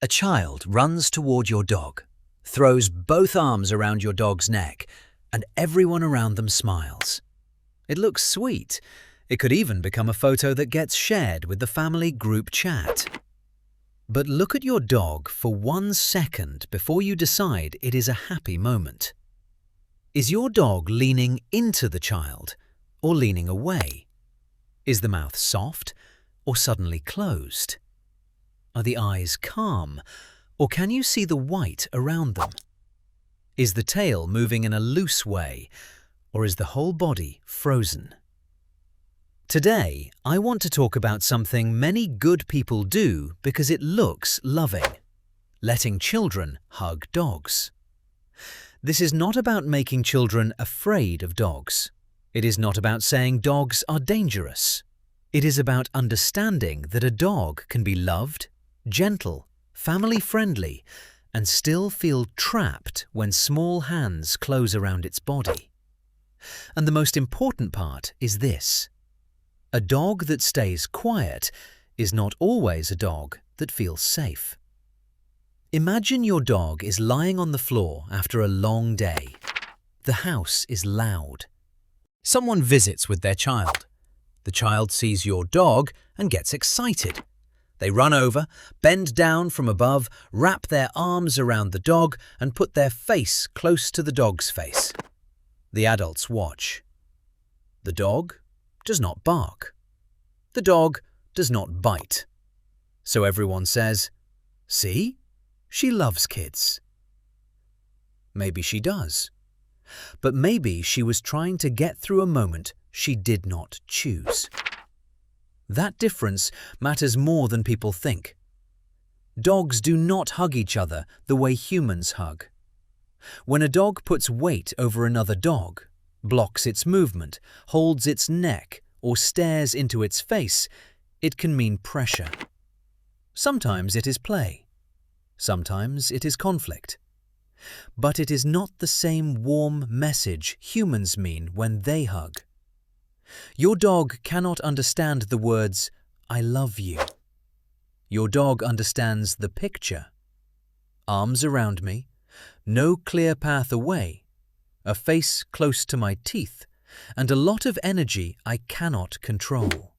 A child runs toward your dog, throws both arms around your dog's neck, and everyone around them smiles. It looks sweet. It could even become a photo that gets shared with the family group chat. But look at your dog for 1 second before you decide it is a happy moment. Is your dog leaning into the child or leaning away? Is the mouth soft or suddenly closed? Are the eyes calm, or can you see the white around them? Is the tail moving in a loose way, or is the whole body frozen? Today, I want to talk about something many good people do because it looks loving: letting children hug dogs. This is not about making children afraid of dogs. It is not about saying dogs are dangerous. It is about understanding that a dog can be loved, gentle, family-friendly, and still feel trapped when small hands close around its body. And the most important part is this: a dog that stays quiet is not always a dog that feels safe. Imagine your dog is lying on the floor after a long day. The house is loud. Someone visits with their child. The child sees your dog and gets excited. They run over, bend down from above, wrap their arms around the dog and put their face close to the dog's face. The adults watch. The dog does not bark. The dog does not bite. So everyone says, "See? She loves kids." Maybe she does. But maybe she was trying to get through a moment she did not choose. That difference matters more than people think. Dogs do not hug each other the way humans hug. When a dog puts weight over another dog, blocks its movement, holds its neck, or stares into its face, it can mean pressure. Sometimes it is play. Sometimes it is conflict. But it is not the same warm message humans mean when they hug. Your dog cannot understand the words, "I love you." Your dog understands the picture. Arms around me, no clear path away, a face close to my teeth, and a lot of energy I cannot control.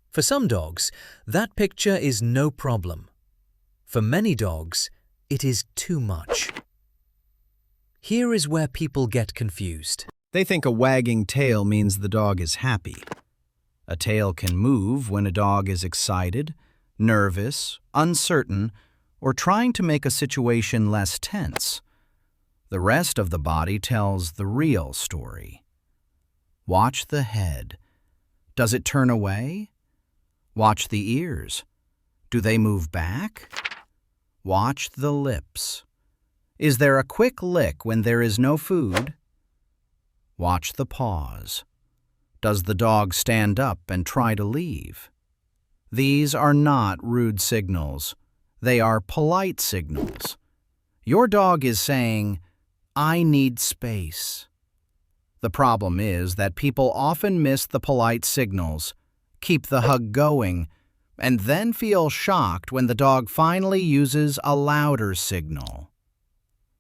For some dogs, that picture is no problem. For many dogs, it is too much. Here is where people get confused. They think a wagging tail means the dog is happy. A tail can move when a dog is excited, nervous, uncertain, or trying to make a situation less tense. The rest of the body tells the real story. Watch the head. Does it turn away? Watch the ears. Do they move back? Watch the lips. Is there a quick lick when there is no food? Watch the paws. Does the dog stand up and try to leave? These are not rude signals. They are polite signals. Your dog is saying, "I need space." The problem is that people often miss the polite signals, keep the hug going, and then feel shocked when the dog finally uses a louder signal.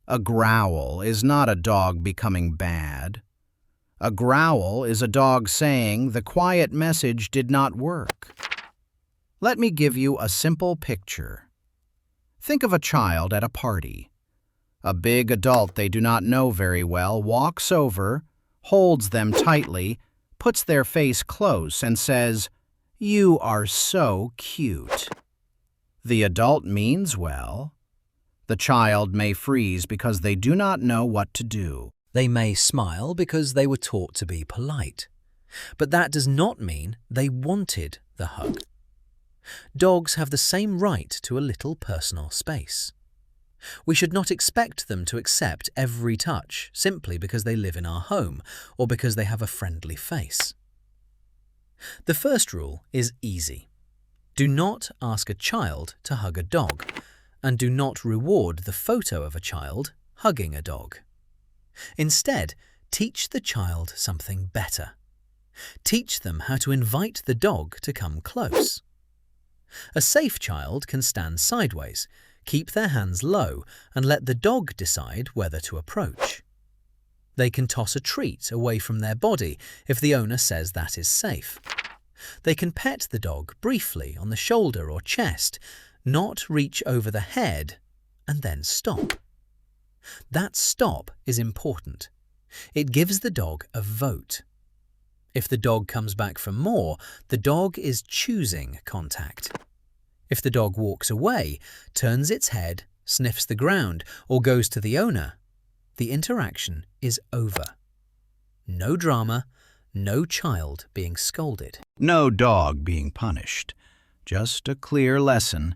A growl is not a dog becoming bad. A growl is a dog saying the quiet message did not work. Let me give you a simple picture. Think of a child at a party. A big adult they do not know very well walks over, holds them tightly, puts their face close, and says, "You are so cute." The adult means well. The child may freeze because they do not know what to do. They may smile because they were taught to be polite. But that does not mean they wanted the hug. Dogs have the same right to a little personal space. We should not expect them to accept every touch simply because they live in our home or because they have a friendly face. The first rule is easy. Do not ask a child to hug a dog, and do not reward the photo of a child hugging a dog. Instead, teach the child something better. Teach them how to invite the dog to come close. A safe child can stand sideways, keep their hands low, and let the dog decide whether to approach. They can toss a treat away from their body if the owner says that is safe. They can pet the dog briefly on the shoulder or chest, not reach over the head, and then stop. That stop is important. It gives the dog a vote. If the dog comes back for more, the dog is choosing contact. If the dog walks away, turns its head, sniffs the ground, or goes to the owner, the interaction is over. No drama, no child being scolded. No dog being punished. Just a clear lesson.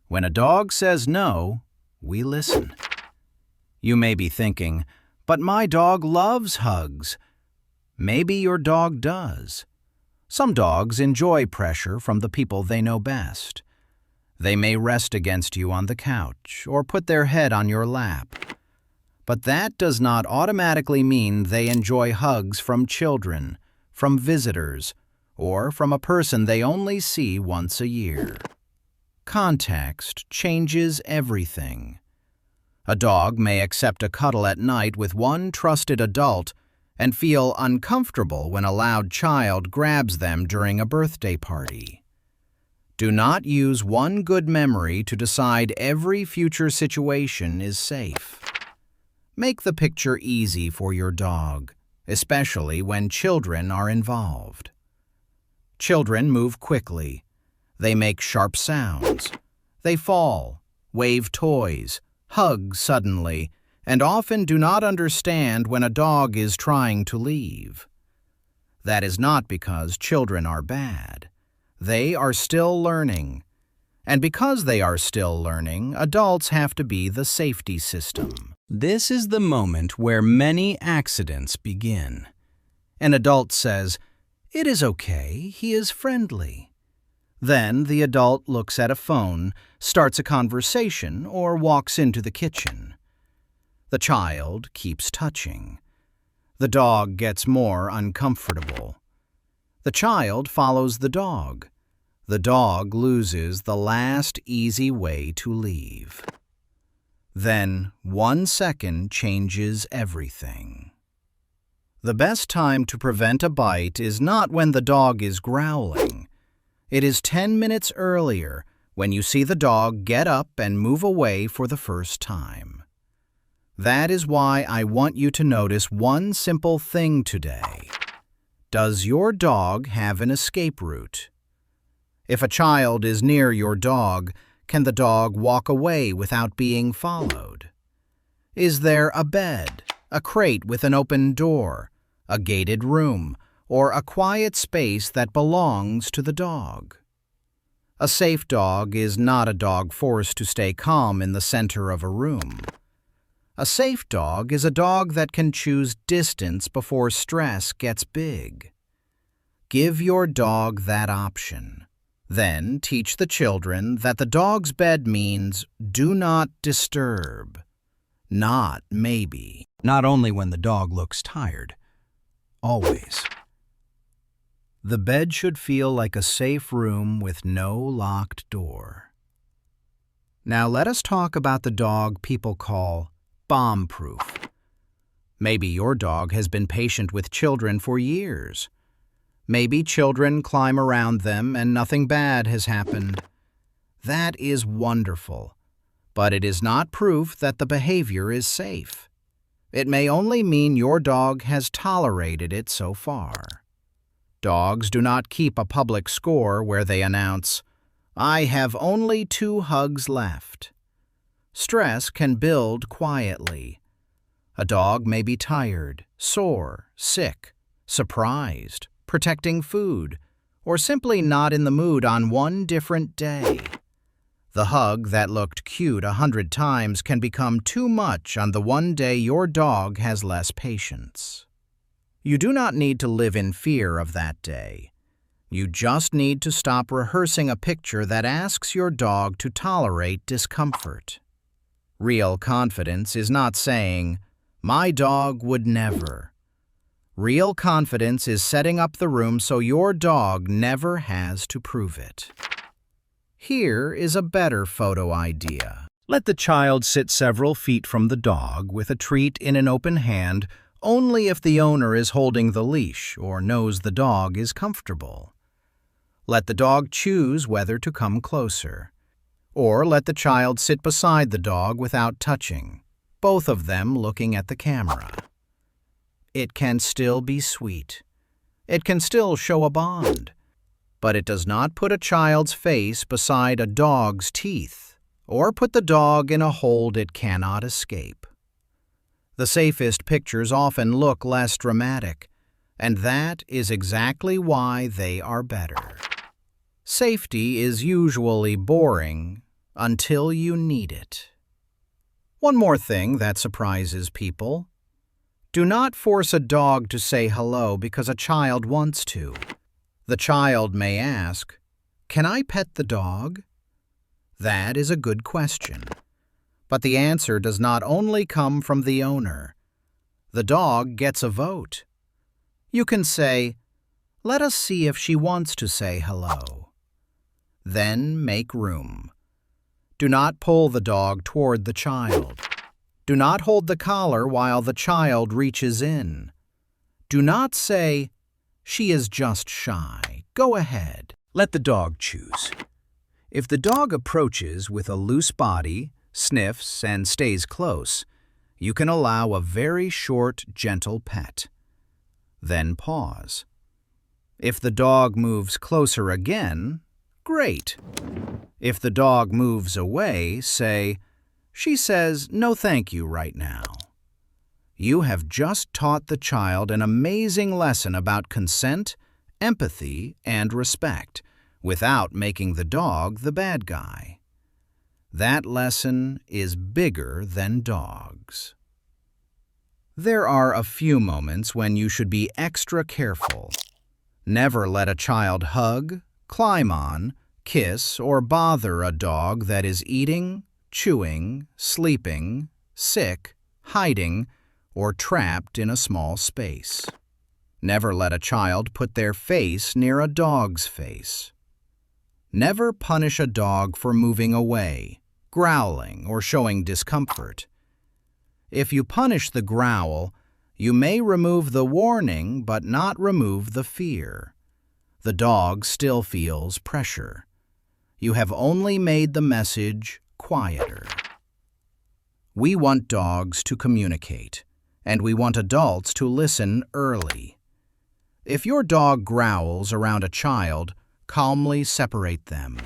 When a dog says no, we listen. You may be thinking, but my dog loves hugs. Maybe your dog does. Some dogs enjoy pressure from the people they know best. They may rest against you on the couch or put their head on your lap. But that does not automatically mean they enjoy hugs from children, from visitors, or from a person they only see once a year. Context changes everything. A dog may accept a cuddle at night with one trusted adult and feel uncomfortable when a loud child grabs them during a birthday party. Do not use one good memory to decide every future situation is safe. Make the picture easy for your dog, especially when children are involved. Children move quickly. They make sharp sounds. They fall, wave toys, hug suddenly, and often do not understand when a dog is trying to leave. That is not because children are bad. They are still learning. And because they are still learning, adults have to be the safety system. This is the moment where many accidents begin. An adult says, "It is okay, he is friendly." Then the adult looks at a phone, starts a conversation, or walks into the kitchen. The child keeps touching. The dog gets more uncomfortable. The child follows the dog. The dog loses the last easy way to leave. Then 1 second changes everything. The best time to prevent a bite is not when the dog is growling. It is 10 minutes earlier when you see the dog get up and move away for the first time. That is why I want you to notice one simple thing today. Does your dog have an escape route? If a child is near your dog, can the dog walk away without being followed? Is there a bed, a crate with an open door, a gated room, or a quiet space that belongs to the dog? A safe dog is not a dog forced to stay calm in the center of a room. A safe dog is a dog that can choose distance before stress gets big. Give your dog that option. Then teach the children that the dog's bed means do not disturb, not maybe. Not only when the dog looks tired, always. The bed should feel like a safe room with no locked door. Now let us talk about the dog people call bomb-proof. Maybe your dog has been patient with children for years. Maybe children climb around them and nothing bad has happened. That is wonderful, but it is not proof that the behavior is safe. It may only mean your dog has tolerated it so far. Dogs do not keep a public score where they announce, "I have only 2 hugs left." Stress can build quietly. A dog may be tired, sore, sick, surprised, protecting food, or simply not in the mood on one different day. The hug that looked cute 100 times can become too much on the one day your dog has less patience. You do not need to live in fear of that day. You just need to stop rehearsing a picture that asks your dog to tolerate discomfort. Real confidence is not saying, "My dog would never." Real confidence is setting up the room so your dog never has to prove it. Here is a better photo idea. Let the child sit several feet from the dog with a treat in an open hand only if the owner is holding the leash or knows the dog is comfortable. Let the dog choose whether to come closer. Or let the child sit beside the dog without touching, both of them looking at the camera. It can still be sweet. It can still show a bond. But it does not put a child's face beside a dog's teeth or put the dog in a hold it cannot escape. The safest pictures often look less dramatic, and that is exactly why they are better. Safety is usually boring until you need it. One more thing that surprises people. Do not force a dog to say hello because a child wants to. The child may ask, "Can I pet the dog?" That is a good question. But the answer does not only come from the owner. The dog gets a vote. You can say, "Let us see if she wants to say hello." Then make room. Do not pull the dog toward the child. Do not hold the collar while the child reaches in. Do not say, "She is just shy. Go ahead." Let the dog choose. If the dog approaches with a loose body, sniffs, and stays close, you can allow a very short, gentle pet. Then pause. If the dog moves closer again, great. If the dog moves away, say, "She says no thank you right now." You have just taught the child an amazing lesson about consent, empathy, and respect, without making the dog the bad guy. That lesson is bigger than dogs. There are a few moments when you should be extra careful. Never let a child hug, climb on, kiss, or bother a dog that is eating, chewing, sleeping, sick, hiding, or trapped in a small space. Never let a child put their face near a dog's face. Never punish a dog for moving away, growling, or showing discomfort. If you punish the growl, you may remove the warning but not remove the fear. The dog still feels pressure. You have only made the message quieter. We want dogs to communicate, and we want adults to listen early. If your dog growls around a child, calmly separate them.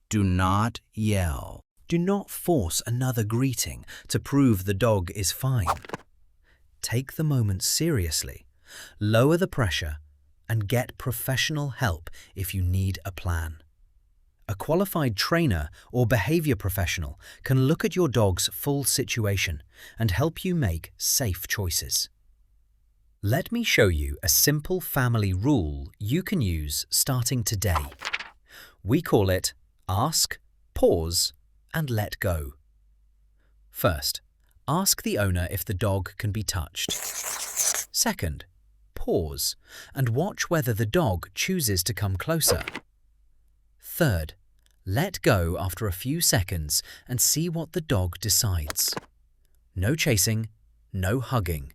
Do not yell. Do not force another greeting to prove the dog is fine. Take the moment seriously, lower the pressure, and get professional help if you need a plan. A qualified trainer or behavior professional can look at your dog's full situation and help you make safe choices. Let me show you a simple family rule you can use starting today. We call it Ask, Pause, and Let Go. First, ask the owner if the dog can be touched. Second, pause and watch whether the dog chooses to come closer. Third, let go after a few seconds and see what the dog decides. No chasing, no hugging,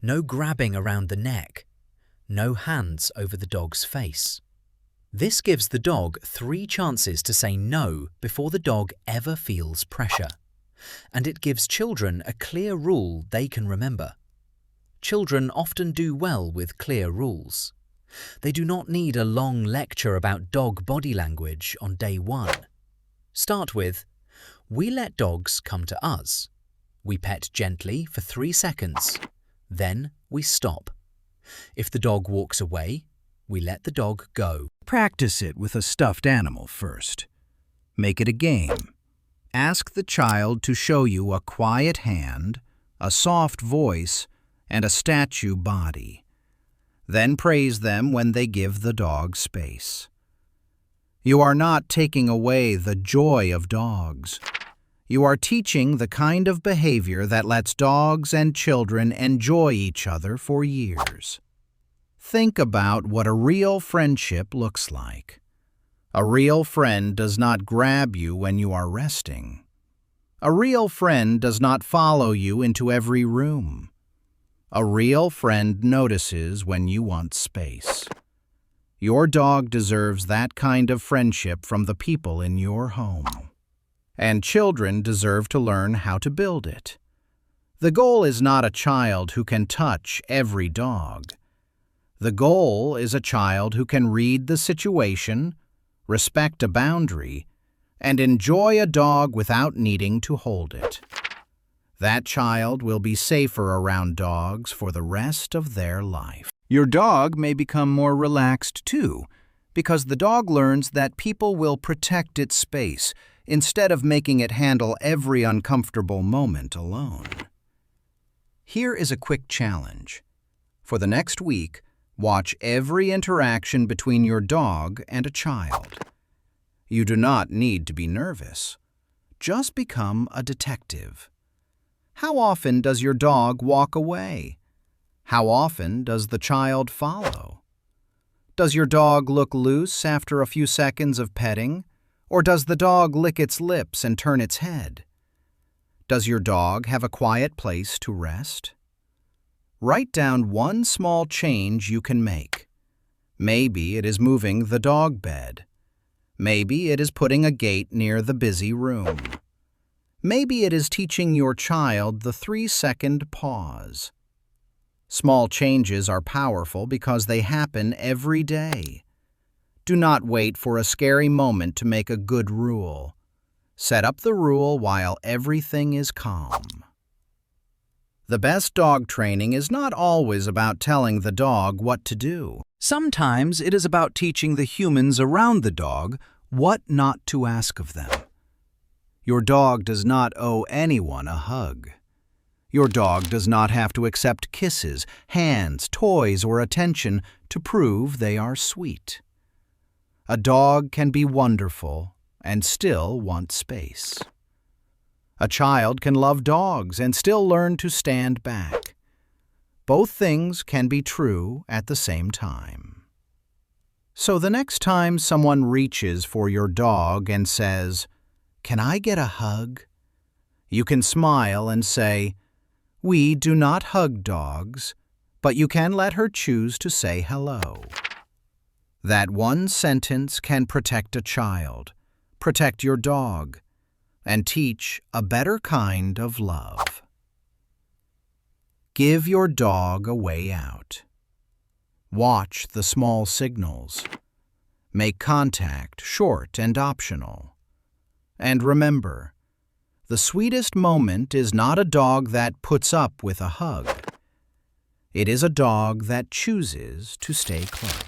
no grabbing around the neck, no hands over the dog's face. This gives the dog 3 chances to say no before the dog ever feels pressure. And it gives children a clear rule they can remember. Children often do well with clear rules. They do not need a long lecture about dog body language on day 1. Start with, we let dogs come to us. We pet gently for 3 seconds. Then we stop. If the dog walks away, we let the dog go. Practice it with a stuffed animal first. Make it a game. Ask the child to show you a quiet hand, a soft voice, and a statue body. Then praise them when they give the dog space. You are not taking away the joy of dogs. You are teaching the kind of behavior that lets dogs and children enjoy each other for years. Think about what a real friendship looks like. A real friend does not grab you when you are resting. A real friend does not follow you into every room. A real friend notices when you want space. Your dog deserves that kind of friendship from the people in your home. And children deserve to learn how to build it. The goal is not a child who can touch every dog. The goal is a child who can read the situation, respect a boundary, and enjoy a dog without needing to hold it. That child will be safer around dogs for the rest of their life. Your dog may become more relaxed too, because the dog learns that people will protect its space instead of making it handle every uncomfortable moment alone. Here is a quick challenge. For the next week, watch every interaction between your dog and a child. You do not need to be nervous. Just become a detective. How often does your dog walk away? How often does the child follow? Does your dog look loose after a few seconds of petting? Or does the dog lick its lips and turn its head? Does your dog have a quiet place to rest? Write down one small change you can make. Maybe it is moving the dog bed. Maybe it is putting a gate near the busy room. Maybe it is teaching your child the 3-second pause. Small changes are powerful because they happen every day. Do not wait for a scary moment to make a good rule. Set up the rule while everything is calm. The best dog training is not always about telling the dog what to do. Sometimes it is about teaching the humans around the dog what not to ask of them. Your dog does not owe anyone a hug. Your dog does not have to accept kisses, hands, toys, or attention to prove they are sweet. A dog can be wonderful and still want space. A child can love dogs and still learn to stand back. Both things can be true at the same time. So the next time someone reaches for your dog and says, "Can I get a hug?" you can smile and say, "We do not hug dogs, but you can let her choose to say hello." That one sentence can protect a child, protect your dog, and teach a better kind of love. Give your dog a way out. Watch the small signals. Make contact short and optional. And remember, the sweetest moment is not a dog that puts up with a hug. It is a dog that chooses to stay close.